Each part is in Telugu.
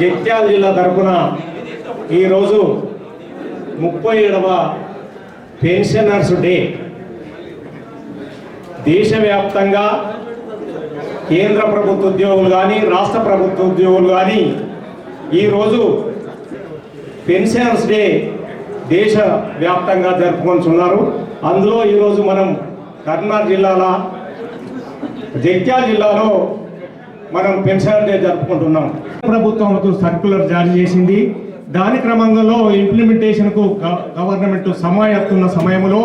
జగిత్యాల జిల్లా తరఫున ఈరోజు 37వ పెన్షనర్స్ డే దేశవ్యాప్తంగా కేంద్ర ప్రభుత్వ ఉద్యోగులు కానీ రాష్ట్ర ప్రభుత్వ ఉద్యోగులు కానీ ఈరోజు పెన్షనర్స్ డే దేశవ్యాప్తంగా జరుపుకుంటున్నారు. అందులో ఈరోజు మనం కర్నూలు జిల్లాలో జగిత్యాల జిల్లాలో మనం పెన్షనర్ డే జరుపుకుంటున్నాం. ప్రభుత్వం సర్క్యులర్ జారీ చేసింది. దాని క్రమంలో ఇంప్లిమెంటేషన్కు గవర్నమెంట్ సమాయత్తున్న సమయంలో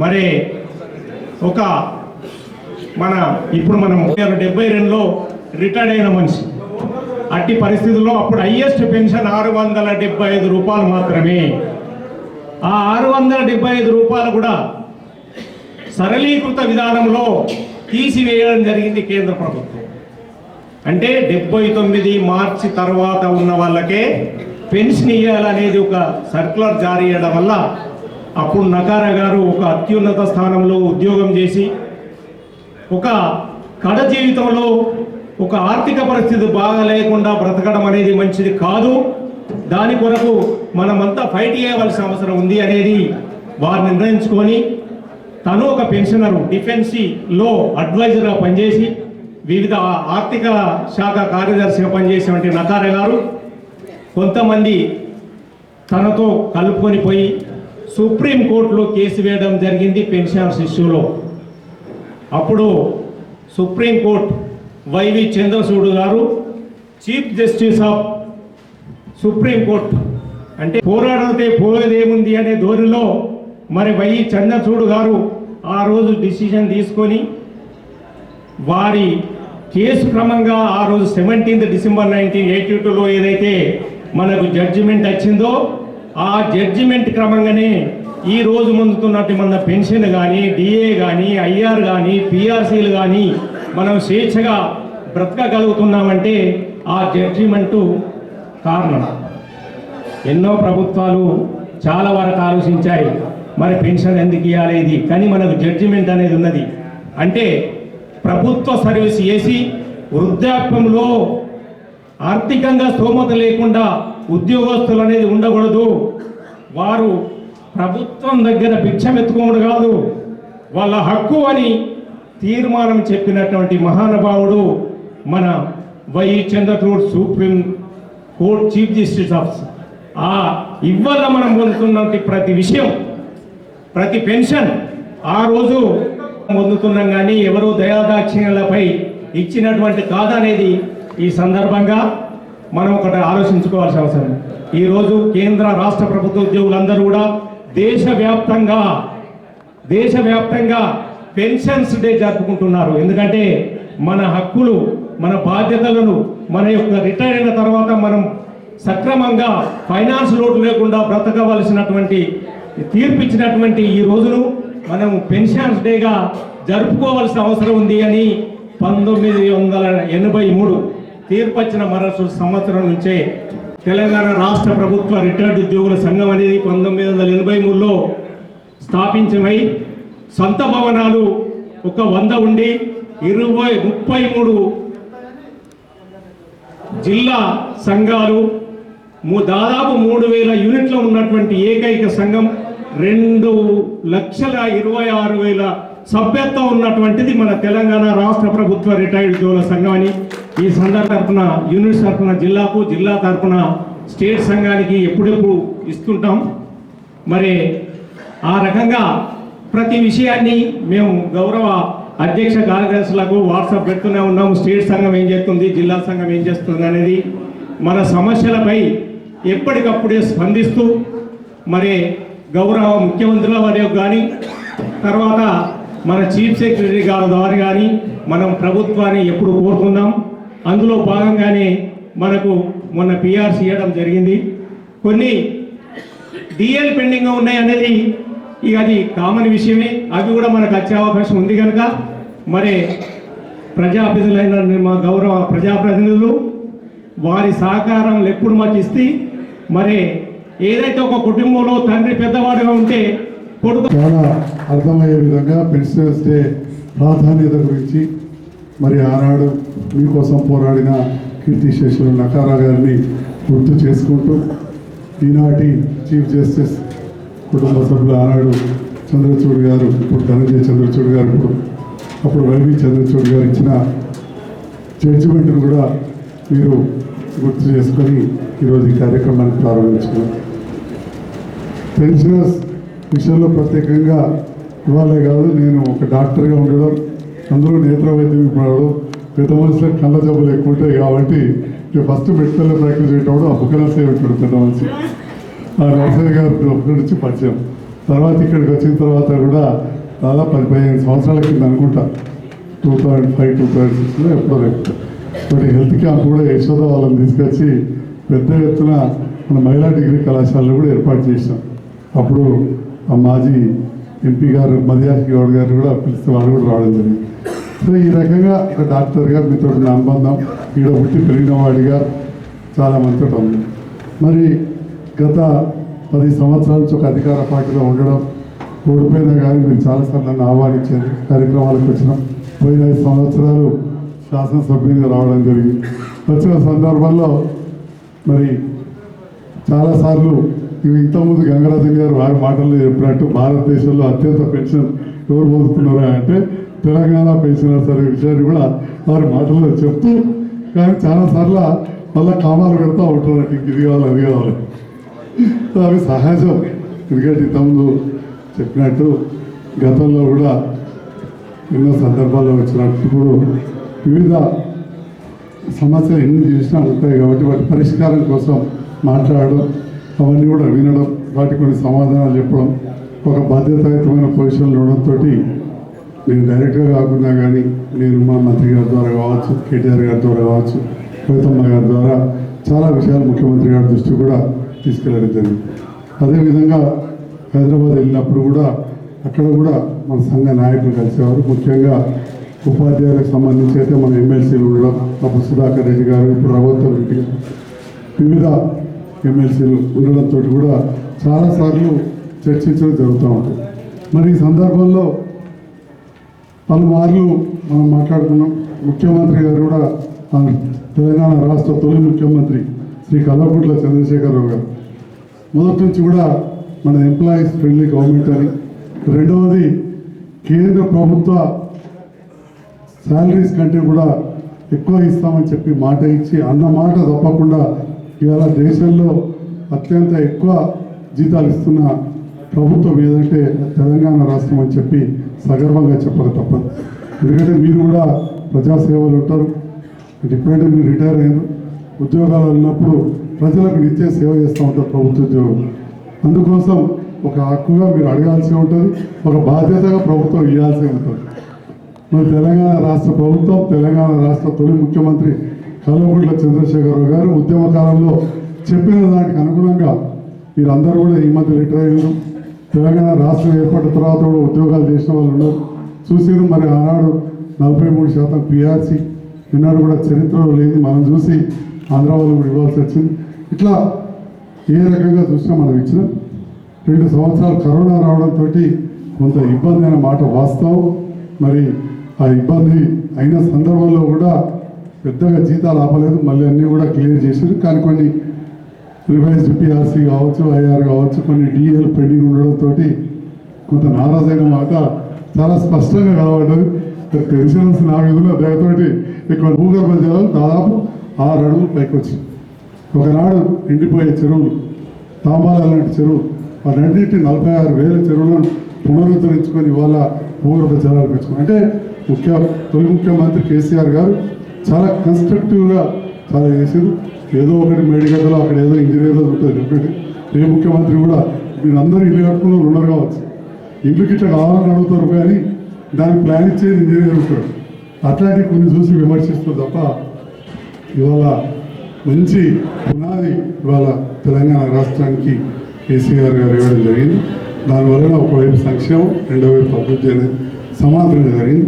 మరి ఒక ఇప్పుడు మనం 72లో రిటైర్డ్ అయిన మనిషి అట్టి పరిస్థితుల్లో అప్పుడు హైయెస్ట్ పెన్షన్ 675 రూపాయలు మాత్రమే. ఆ 675 రూపాయలు కూడా సరళీకృత విధానంలో తీసివేయడం జరిగింది కేంద్ర ప్రభుత్వం. అంటే 79 మార్చి తర్వాత ఉన్న వాళ్ళకే పెన్షన్ ఇవ్వాలనేది ఒక సర్క్యులర్ జారీ చేయడం వల్ల అప్పుడు నకారా గారు ఒక అత్యున్నత స్థానంలో ఉద్యోగం చేసి ఒక కడ జీవితంలో ఒక ఆర్థిక పరిస్థితి బాగా లేకుండా బ్రతకడం అనేది మంచిది కాదు, దాని కొరకు మనమంతా ఫైట్ చేయవలసిన అవసరం ఉంది అనేది వారు నిర్ణయించుకొని తను ఒక పెన్షనరు డిఫెన్స్లో అడ్వైజర్గా పనిచేసి వివిధ ఆర్థిక శాఖ కార్యదర్శిగా పనిచేసినటువంటి నకారా గారు కొంతమంది తనతో కలుపుకొని పోయి సుప్రీంకోర్టులో కేసు వేయడం జరిగింది పెన్షనర్స్ ఇష్యూలో. అప్పుడు సుప్రీంకోర్టు వైవి చంద్రచూడ్ గారు చీఫ్ జస్టిస్ ఆఫ్ సుప్రీంకోర్టు అంటే పోరాడితే పోయేదేముంది అనే ధోరణిలో మరి వైవి చంద్రచూడ్ గారు ఆ రోజు డిసిషన్ తీసుకొని వారి కేసు క్రమంగా ఆ రోజు 17 డిసెంబర్ 1982లో ఏదైతే మనకు జడ్జిమెంట్ వచ్చిందో ఆ జడ్జిమెంట్ క్రమంగానే ఈ రోజు పొందుతున్నట్టు మన పెన్షన్ కానీ డిఏ కానీ ఐఆర్ కానీ పిఆర్సీలు కానీ మనం స్వేచ్ఛగా బ్రతకగలుగుతున్నామంటే ఆ జడ్జిమెంటు కారణం. ఎన్నో ప్రభుత్వాలు చాలా వరకు ఆలోచించాయి మరి పెన్షన్ ఎందుకు ఇవ్వాలి ఇది, కానీ మనకు జడ్జిమెంట్ అనేది ఉన్నది. అంటే ప్రభుత్వ సర్వీస్ చేసి వృద్ధాప్యంలో ఆర్థికంగా స్తోమత లేకుండా ఉద్యోగస్తులు అనేది ఉండకూడదు. వారు ప్రభుత్వం దగ్గర భిక్షం ఎత్తుకోవడం కాదు, వాళ్ళ హక్కు అని తీర్మానం చెప్పినటువంటి మహానుభావుడు మన YV Chandrachud Supreme Court chief justice of. ఇవాళ మనం పొందుతున్నటువంటి ప్రతి విషయం ప్రతి పెన్షన్ ఆ రోజు పొందుతున్నాం, కానీ ఎవరు దయాదాక్షిణ్యాలపై ఇచ్చినటువంటి కాదనేది ఈ సందర్భంగా మనం ఒకటి ఆలోచించుకోవాల్సిన అవసరం. ఈరోజు కేంద్ర రాష్ట్ర ప్రభుత్వ ఉద్యోగులందరూ కూడా దేశవ్యాప్తంగా పెన్షన్స్ డే జరుపుకుంటున్నారు. ఎందుకంటే మన హక్కులు మన బాధ్యతలను మన యొక్క రిటైర్ అయిన తర్వాత మనం సక్రమంగా ఫైనాన్స్ లోటు లేకుండా బ్రతకవలసినటువంటి తీర్పిచ్చినటువంటి ఈ రోజును మనం పెన్షన్స్ డేగా జరుపుకోవాల్సిన అవసరం ఉంది అని 1983 తీర్పచ్చిన మరొక సంవత్సరం నుంచే తెలంగాణ రాష్ట్ర ప్రభుత్వ రిటైర్డ్ ఉద్యోగుల సంఘం అనేది 1983లో స్థాపించమై సొంత భవనాలు ఒక 100 ఉండి 33 జిల్లా సంఘాలు దాదాపు 3000 యూనిట్లు ఉన్నటువంటి ఏకైక సంఘం 2,26,000 సభ్యత్వం ఉన్నటువంటిది మన తెలంగాణ రాష్ట్ర ప్రభుత్వ రిటైర్డ్ ఉద్యోగుల సంఘం అని ఈ సందర్భ తరఫున యూనిట్స్ తరఫున జిల్లాకు జిల్లా తరఫున స్టేట్ సంఘానికి ఎప్పుడెప్పుడు ఇస్తుంటాం. మరి ఆ రకంగా ప్రతి విషయాన్ని మేము గౌరవ అధ్యక్ష కార్యదర్శులకు వాట్సాప్ పెడుతూనే ఉన్నాము. స్టేట్ సంఘం ఏం చేస్తుంది, జిల్లా సంఘం ఏం చేస్తుంది అనేది మన సమస్యలపై ఎప్పటికప్పుడే స్పందిస్తూ మరి గౌరవ ముఖ్యమంత్రుల వారి కానీ తర్వాత మన చీఫ్ సెక్రటరీ గారి ద్వారా కానీ మనం ప్రభుత్వాన్ని ఎప్పుడు కోరుకుందాం. అందులో భాగంగానే మనకు మొన్న పిఆర్సీ ఇవ్వడం జరిగింది. కొన్ని డిఎల్ పెండింగ్గా ఉన్నాయి అనేది ఇక అది కామన్ విషయమే, అవి కూడా మనకు వచ్చే అవకాశం ఉంది కనుక మరి ప్రజాప్రతినిధులైన మా గౌరవ ప్రజాప్రతినిధులు వారి సహకారం ఎప్పుడు మాకు ఇస్తే మరి ఏదైతే ఒక కుటుంబంలో తండ్రి పెద్దవాడుగా ఉంటే కొడుకు చాలా అర్థమయ్యే విధంగా పెన్షనర్స్ డే ప్రాధాన్యత గురించి మరి ఆనాడు మీకోసం పోరాడిన కీర్తిశేషులు నకారా గారిని గుర్తు చేసుకుంటూ ఈనాటి చీఫ్ జస్టిస్ కుటుంబ సభ్యులు ఆనాడు చంద్రచూడ్ గారు, ఇప్పుడు ధనంజయ చంద్రచూడ్ గారు, అప్పుడు వైవి చంద్రచూడ్ గారు ఇచ్చిన జడ్జిమెంట్ను కూడా మీరు గుర్తు చేసుకొని ఈరోజు ఈ కార్యక్రమాన్ని ప్రారంభించుకున్నారు. పెన్షనర్స్ విషయంలో ప్రత్యేకంగా ఇవాళే కాదు, నేను ఒక డాక్టర్గా ఉండడం, అందులో నేత్ర వైద్యం ఇవ్వడం, పెద్ద మనుషులకు కళ్ళ జబ్బులు ఎక్కువ ఉంటాయి కాబట్టి ఫస్ట్ మెడికల్లో ప్రాక్టీస్ చేయటప్పుడు ఆ బుక్కల సేవ ఉంటాడు పెద్ద మనిషి. ఆ నర్సరీ గారు నుంచి పరిచయం. తర్వాత ఇక్కడికి వచ్చిన తర్వాత కూడా దాదాపు 10-15 సంవత్సరాల కింద అనుకుంటా, 2005, 2006లో ఎప్పుడో రేపు ఒకటి హెల్త్ క్యాంప్ కూడా యశోద వాళ్ళని తీసుకొచ్చి పెద్ద ఎత్తున మన మహిళా డిగ్రీ కళాశాలలో కూడా ఏర్పాటు చేసాం. అప్పుడు ఆ మాజీ ఎంపీ గారు మధ్యాహ్న గౌడ్ గారు కూడా పిలిస్తే వాళ్ళు కూడా రావడం జరిగింది. సో ఈ రకంగా ఒక డాక్టర్గా మీతో నా అనుబంధం ఈడ పుట్టి పెరిగిన వాడిగా చాలా మందితో ఉంది. మరి గత 10 సంవత్సరాల నుంచి ఒక అధికార పార్టీలో ఉండడం, ఓడిపోయినా కానీ మీరు చాలాసార్లు నన్ను ఆహ్వానించారు, కార్యక్రమాలకు వచ్చినాం. పోయిన 5 సంవత్సరాలు శాసనసభ్యునిగా రావడం జరిగింది. వచ్చిన సందర్భంలో మరి చాలాసార్లు ఇంతకుముందు గంగరాజన్ గారు వారి మాటల్లో చెప్పినట్టు భారతదేశంలో అత్యంత పెన్షన్ ఎవరు పొందుతున్నారా అంటే తెలంగాణ పెన్షనర్స్ అనే విషయాన్ని కూడా వారి మాటల్లో చెప్తూ, కానీ చాలాసార్లు మళ్ళీ కామాలు పెడతా ఉంటారు, ఇది కావాలి అది కావాలి. అవి సహజం. ఎందుకంటే ఇంతకుముందు చెప్పినట్టు గతంలో కూడా ఎన్నో సందర్భాల్లో వచ్చినప్పుడు వివిధ సమస్యలు ఎన్ని చేసినా ఉంటాయి కాబట్టి వాటి పరిష్కారం కోసం మాట్లాడడం, అవన్నీ కూడా వినడం, వాటి కొన్ని సమాధానాలు చెప్పడం, ఒక బాధ్యతాయుతమైన పొజిషన్లో ఉండడంతో నేను డైరెక్ట్గా కాకుండా కానీ నేను మా మంత్రి గారి ద్వారా కావచ్చు, కేటీఆర్ గారి ద్వారా కావచ్చు, కవితమ్మ గారి ద్వారా చాలా విషయాలు ముఖ్యమంత్రి గారి దృష్టి కూడా తీసుకెళ్ళడం జరిగింది. అదేవిధంగా హైదరాబాద్ వెళ్ళినప్పుడు కూడా అక్కడ కూడా మన సంఘ నాయకులు కలిసేవారు. ముఖ్యంగా ఉపాధ్యాయులకు సంబంధించి అయితే మన ఎమ్మెల్సీలు ఉండడం, అప్పుడు సుధాకర్ రెడ్డి గారు, ఇప్పుడు రఘువంతర్ రెడ్డి గారు, వివిధ ఎమ్మెల్సీలు ఉండడంతో కూడా చాలాసార్లు చర్చించడం జరుగుతూ ఉంటుంది. మరి ఈ సందర్భంలో పలుమార్లు మనం మాట్లాడుకున్నాం. ముఖ్యమంత్రి గారు కూడా తెలంగాణ రాష్ట్ర తొలి ముఖ్యమంత్రి శ్రీ కల్వకుంట్ల చంద్రశేఖరరావు గారు మొదటి నుంచి కూడా మన ఎంప్లాయీస్ ఫ్రెండ్లీ గవర్నమెంట్ అని, రెండవది కేంద్ర ప్రభుత్వ శాలరీస్ కంటే కూడా ఎక్కువ ఇస్తామని చెప్పి మాట ఇచ్చి అన్న మాట తప్పకుండా ఇవాళ దేశంలో అత్యంత ఎక్కువ జీతాలు ఇస్తున్న ప్రభుత్వం ఏదంటే తెలంగాణ రాష్ట్రం అని చెప్పి సగర్వంగా చెప్పక తప్పదు. ఎందుకంటే మీరు కూడా ప్రజాసేవలు ఉంటారు, ఇప్పుడంటే మీరు రిటైర్ అయ్యారు, ఉద్యోగాలు ఉన్నప్పుడు ప్రజలకు నిత్యం సేవ చేస్తూ ఉంటారు ప్రభుత్వ ఉద్యోగం. అందుకోసం ఒక హక్కుగా మీరు అడగాల్సి ఉంటుంది, ఒక బాధ్యతగా ప్రభుత్వం ఇవ్వాల్సి ఉంటుంది. మరి తెలంగాణ రాష్ట్ర ప్రభుత్వం, తెలంగాణ రాష్ట్ర తొలి ముఖ్యమంత్రి కల్వకుంట్ల చంద్రశేఖరరావు గారు ఉద్యమ కాలంలో చెప్పిన దానికి అనుగుణంగా మీరందరూ కూడా ఈ మధ్య రిటైర్ అయ్యారు. తెలంగాణ రాష్ట్రం ఏర్పడిన తర్వాత కూడా ఉద్యోగాలు చేసిన వాళ్ళు ఉన్నారు, చూసిరు. మరి ఆనాడు 43% PRC ఈనాడు కూడా చరిత్రలో లేదు, మనం చూసి ఆంధ్ర వాళ్ళు కూడా ఇవ్వాల్సి వచ్చింది. ఇట్లా ఏ రకంగా చూసినా మనం ఇచ్చిన 2 సంవత్సరాలు కరోనా రావడంతో కొంత ఇబ్బంది అయిన మాట వాస్తవం. మరి ఆ ఇబ్బంది అయిన సందర్భంలో కూడా పెద్దగా జీతాలు ఆపలేదు, మళ్ళీ అన్నీ కూడా క్లియర్ చేశారు. కానీ కొన్ని రివైజ్డ్ PRC కావచ్చు, IR కావచ్చు, కొన్ని DL పెండింగ్ ఉండడంతో కొంత నారాజైన మాట చాలా స్పష్టంగా కనబడ్డది. పెన్షన్స్ నా విధులు దానితోటి ఇక్కడ భూగర్భ జలాలు దాదాపు 6 అడుగులు పైకి వచ్చింది. ఒకనాడు ఎండిపోయే చెరువులు, తాంబాల లాంటి చెరువులు, వాటన్నింటి 46,000 చెరువులను పునరుద్ధరించుకొని ఇవాళ భూగర్భ జలాలు పెంచుకుని, అంటే తొలి ముఖ్యమంత్రి కేసీఆర్ గారు చాలా కన్స్ట్రక్టివ్గా చాలా చేశారు. ఏదో ఒకటి మేడిగడ్డలో అక్కడ ఏదో ఇంజనీర్లో ఉంటుంది చెప్పండి. ఏ ముఖ్యమంత్రి కూడా మీరందరూ ఇల్లు కట్టుకున్న ఉన్నారు కావచ్చు, ఇల్లుకి ఇట్లా కావాలని అడుగుతారు, కానీ దానికి ప్లాన్ ఇచ్చేది ఇంజనీర్ ఉంటాడు. అట్లాంటివి కొన్ని చూసి విమర్శిస్తారు తప్ప ఇవాళ మంచి పునాది ఇవాళ తెలంగాణ రాష్ట్రానికి కేసీఆర్ గారు ఇవ్వడం జరిగింది. దానివల్ల ఒకవైపు సంక్షేమం, రెండో వైపు అభివృద్ధి అనేది సమాంతరంగా జరిగింది.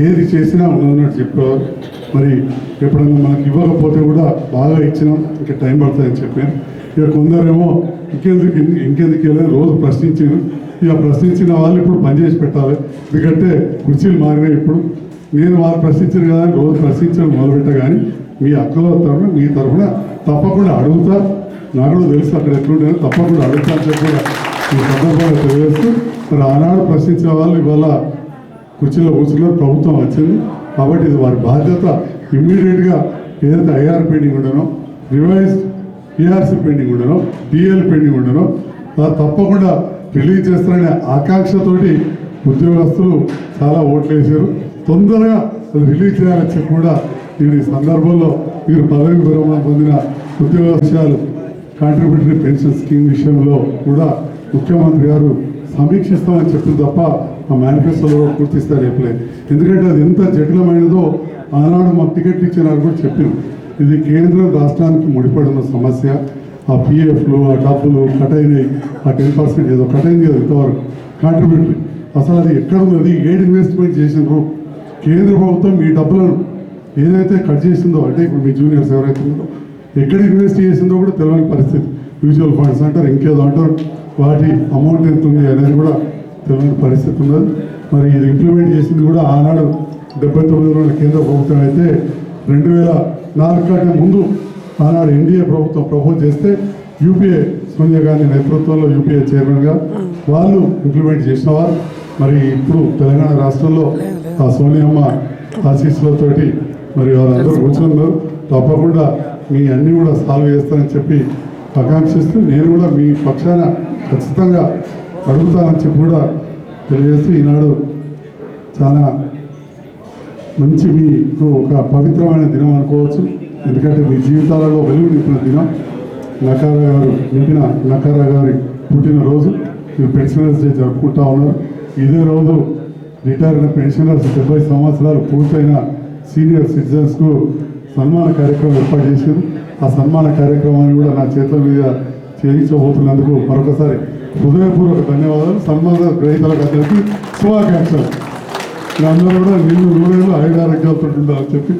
ఏది చేసినా ఉన్నట్టు చెప్పేవారు. మరి ఎప్పుడన్నా మనకి ఇవ్వకపోతే కూడా బాగా ఇచ్చినాం, ఇంకా టైం పడుతుందని చెప్పాను. ఇక కొందరేమో ఇంకెందుకు వెళ్ళారు రోజు ప్రశ్నించారు. ఇక ప్రశ్నించిన వాళ్ళు ఇప్పుడు పనిచేసి పెట్టాలి, ఎందుకంటే కుర్చీలు మారినాయి. ఇప్పుడు నేను వాళ్ళు ప్రశ్నించారు కదా అని రోజు ప్రశ్నించడం మొదలుపెట్టా కానీ మీ అక్కల తరఫున మీ తరఫున తప్పకుండా అడుగుతా. నాకు కూడా తెలుసు అక్కడ ఎట్లుంటారో తప్పకుండా అడుగుతా అని చెప్పి కూడా ఈ సందర్భంగా తెలియజేస్తూ మరి ఆనాడు ప్రశ్నించిన వాళ్ళు ఇవాళ కుర్చీలో కూర్చున్నారు, ప్రభుత్వం వచ్చింది కాబట్టి ఇది వారి బాధ్యత. ఇమ్మీడియట్గా ఏదైతే ఐఆర్ పెండింగ్ ఉండనో, రివైజ్డ్ ఈఆర్సీ పెండింగ్ ఉండనో, డిఎల్ పెండింగ్ ఉండనో అది తప్పకుండా రిలీజ్ చేస్తారనే ఆకాంక్షతోటి ఉద్యోగస్తులు చాలా ఓట్లు వేశారు. తొందరగా అది రిలీజ్ చేయాలని చెప్పి కూడా నేను ఈ సందర్భంలో మీరు పదవి విరమణ పొందిన ఉద్యోగ విషయాలు కాంట్రిబ్యూటరీ పెన్షన్ స్కీమ్ విషయంలో కూడా ముఖ్యమంత్రి గారు సమీక్షిస్తామని చెప్పింది తప్ప ఆ మేనిఫెస్టోలో పూర్తి స్థాయి చెప్పలేదు. ఎందుకంటే అది ఎంత జటిలమైనదో ఆనాడు మాకు టికెట్ ఇచ్చినారు కూడా చెప్పారు. ఇది కేంద్రం రాష్ట్రానికి ముడిపడి ఉన్న సమస్య. ఆ పిఎఫ్లు, ఆ డబ్బులు కట్ అయినాయి, ఆ 10% ఏదో కట్ అయింది కదా ఇంతవరకు కాంట్రిబ్యూటరీ. అసలు అది ఎక్కడ ఉన్నది, ఏడు ఇన్వెస్ట్మెంట్ చేసినారు కేంద్ర ప్రభుత్వం మీ డబ్బులను ఏదైతే కట్ చేసిందో, అంటే ఇప్పుడు మీ జూనియర్స్ ఎవరైతే ఉన్నారో ఎక్కడ ఇన్వెస్ట్ చేసిందో కూడా తెలియని పరిస్థితి. మ్యూచువల్ ఫండ్స్ అంటారు, ఇంకేదో అంటారు, వాటి అమౌంట్ ఎంత ఉంది అనేది కూడా తెలియని పరిస్థితి ఉన్నది. మరి ఇది ఇంప్లిమెంట్ చేసింది కూడా ఆనాడు 79 కేంద్ర ప్రభుత్వం అయితే 2004 కంటే ముందు ఆనాడు ఎన్డీఏ ప్రభుత్వం ప్రపోజ్ చేస్తే యూపీఏ సోనియా గాంధీ నేతృత్వంలో యూపీఏ చైర్మన్గా వాళ్ళు ఇంప్లిమెంట్ చేసిన వారు. మరి ఇప్పుడు తెలంగాణ రాష్ట్రంలో ఆ సోనియమ్మ ఆశీస్సులతోటి మరి వాళ్ళందరూ కూర్చున్నారు. తప్పకుండా మీ అన్నీ కూడా సాల్వ్ చేస్తానని చెప్పి ఆకాంక్షిస్తూ నేను కూడా మీ పక్షాన ఖచ్చితంగా అడుగుతానని చెప్పి కూడా తెలియజేస్తూ ఈనాడు చాలా మంచి మీకు ఒక పవిత్రమైన దినం అనుకోవచ్చు. ఎందుకంటే మీ జీవితాలలో వెలుగు నింపిన దినం, నకారా గారి పుట్టినరోజు. మీరు పెన్షనర్స్ డే జరుపుకుంటా ఉన్నారు. ఇదే రోజు రిటైర్ అయిన పెన్షనర్స్ 70 సంవత్సరాలు పూర్తయిన సీనియర్ సిటిజన్స్కు సన్మాన కార్యక్రమం ఏర్పాటు చేశారు. ఆ సన్మాన కార్యక్రమాన్ని కూడా నా చేతుల మీద చేయించబోతున్నందుకు మరొకసారి హృదయపూర్వక ధన్యవాదాలు. సన్మాన గ్రహీతలకు అందరికీ శుభాకాంక్షలు. అందరూ కూడా నిన్ను 100 ఏళ్ళు 5 ఆరోగ్యాలతో ఉండాలని చెప్పి